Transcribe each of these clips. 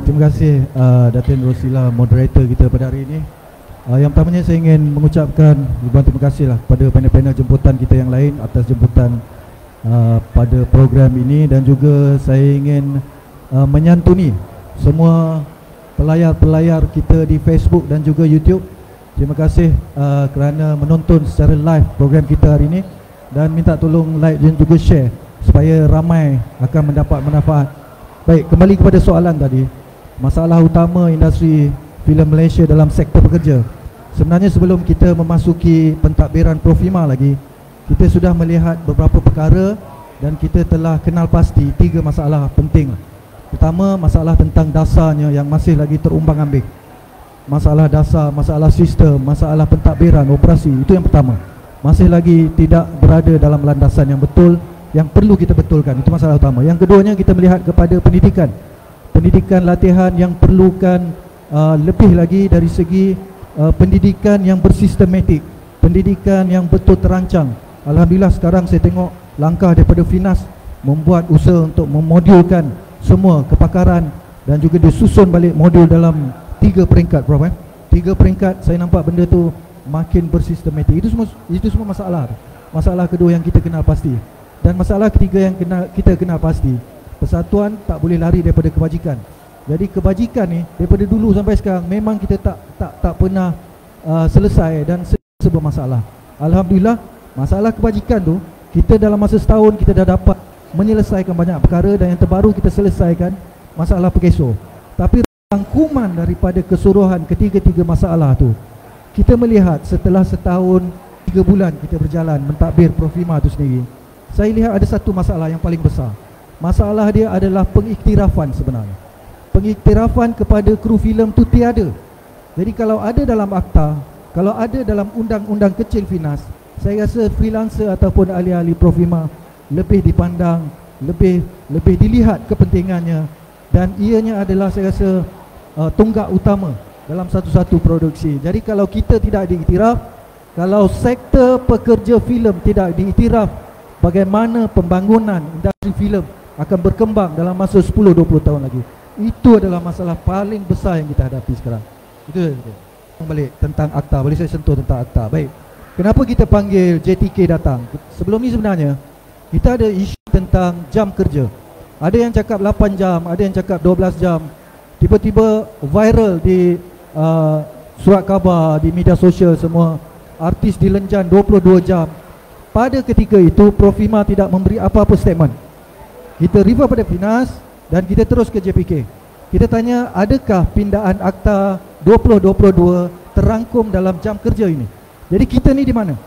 Terima kasih Datin Rosila, moderator kita pada hari ini. Yang pertamanya saya ingin mengucapkan ribuan terima kasih lah kepada panel-panel jemputan kita yang lain atas jemputan pada program ini, dan juga saya ingin menyantuni semua pelayar-pelayar kita di Facebook dan juga YouTube. Terima kasih kerana menonton secara live program kita hari ini, dan minta tolong like dan juga share supaya ramai akan mendapat manfaat. Baik, kembali kepada soalan tadi, masalah utama industri filem Malaysia dalam sektor pekerja. Sebenarnya sebelum kita memasuki pentadbiran Profima lagi, kita sudah melihat beberapa perkara dan kita telah kenal pasti 3 masalah penting. Pertama, masalah tentang dasarnya yang masih lagi terumbang-ambing. Masalah dasar, masalah sistem, masalah pentadbiran, operasi, itu yang pertama. Masih lagi tidak berada dalam landasan yang betul, yang perlu kita betulkan. Itu masalah utama. Yang keduanya, kita melihat kepada pendidikan. Pendidikan latihan yang perlukan lebih lagi dari segi pendidikan yang bersistematik, pendidikan yang betul terancang. Alhamdulillah sekarang saya tengok langkah daripada Finas membuat usaha untuk memodulkan semua kepakaran dan juga disusun balik modul dalam 3 peringkat, Prof. 3 peringkat, saya nampak benda tu makin bersistematik. Itu semua masalah. Masalah kedua yang kita kenal pasti. Dan masalah ketiga yang kita kenal pasti, persatuan tak boleh lari daripada kebajikan. Jadi kebajikan ni daripada dulu sampai sekarang memang kita tak pernah selesai dan sebuah masalah. Alhamdulillah, masalah kebajikan tu kita dalam masa setahun kita dah dapat menyelesaikan banyak perkara, dan yang terbaru kita selesaikan masalah Pekeso. Tapi rangkuman daripada keseluruhan ketiga-tiga masalah tu, kita melihat setelah setahun 3 bulan kita berjalan mentadbir Profima tu sendiri, saya lihat ada satu masalah yang paling besar. Masalah dia adalah pengiktirafan sebenarnya. Pengiktirafan kepada kru filem tu tiada. Jadi kalau ada dalam akta, kalau ada dalam undang-undang kecil Finas, saya rasa freelancer ataupun ahli-ahli Profima lebih dipandang, lebih dilihat kepentingannya, dan ianya adalah saya rasa tunggak utama dalam satu-satu produksi. Jadi kalau kita tidak diiktiraf, kalau sektor pekerja filem tidak diiktiraf, bagaimana pembangunan industri filem akan berkembang dalam masa 10-20 tahun lagi. Itu adalah masalah paling besar yang kita hadapi sekarang. Itu balik tentang akta. Boleh saya sentuh tentang akta? Baik. Kenapa kita panggil JTK datang? Sebelum ni sebenarnya kita ada isu tentang jam kerja. Ada yang cakap 8 jam, ada yang cakap 12 jam. Tiba-tiba viral di surat khabar, di media sosial semua, artis dilenjan 22 jam. Pada ketika itu Profima tidak memberi apa-apa statement. Kita refer pada Finas dan kita terus ke JPK. Kita tanya, adakah pindaan akta 2022 terangkum dalam jam kerja ini? Jadi kita ni di mana?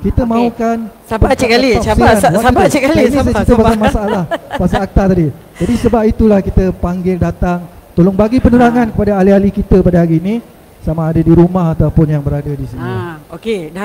Kita mahukan sabar cik kali, sabar cik kali, sabar masalah pasal akta tadi. Jadi sebab itulah kita panggil datang, tolong bagi penerangan kepada ahli-ahli kita pada hari ini, sama ada di rumah ataupun yang berada di sini. Okey, dah